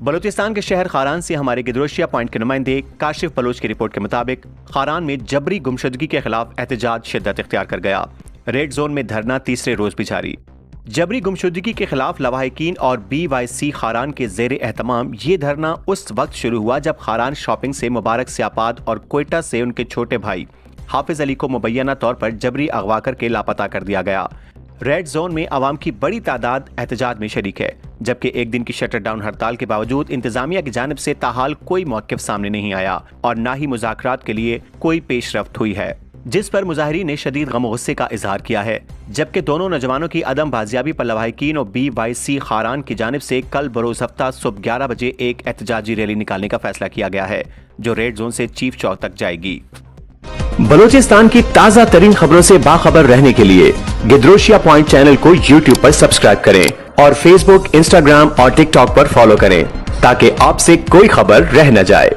بلوچستان کے شہر خاران سے ہمارے گدروشیا پوائنٹ کے نمائندے کاشف بلوچ کی رپورٹ کے مطابق خاران میں جبری گمشدگی کے خلاف احتجاج شدت اختیار کر گیا۔ ریڈ زون میں دھرنا تیسرے روز بھی جاری۔ جبری گمشدگی کے خلاف لواحقین اور BYC خاران کے زیر اہتمام یہ دھرنا اس وقت شروع ہوا جب خاران شاپنگ سے مبارک سیاپاد اور کوئٹہ سے ان کے چھوٹے بھائی حافظ علی کو مبینہ طور پر جبری اغوا کر کے لاپتہ کر دیا گیا۔ ریڈ زون میں عوام کی بڑی تعداد احتجاج میں شریک ہے، جبکہ ایک دن کی شٹر ڈاؤن ہڑتال کے باوجود انتظامیہ کی جانب سے تاحال کوئی موقف سامنے نہیں آیا اور نہ ہی مذاکرات کے لیے کوئی پیش رفت ہوئی ہے، جس پر مظاہرین نے شدید غم و غصے کا اظہار کیا ہے۔ جبکہ دونوں نوجوانوں کی عدم بازیابی پر لواحقین اور BYC خاران کی جانب سے کل بروز ہفتہ صبح 11 بجے ایک احتجاجی ریلی نکالنے کا فیصلہ کیا گیا ہے، جو ریڈ زون سے چیف چوک تک جائے گی۔ بلوچستان کی تازہ ترین خبروں سے باخبر رہنے کے لیے گدروشیا پوائنٹ چینل کو YouTube پر سبسکرائب کریں اور Facebook، Instagram اور TikTok پر فالو کریں تاکہ آپ سے کوئی خبر رہ نہ جائے۔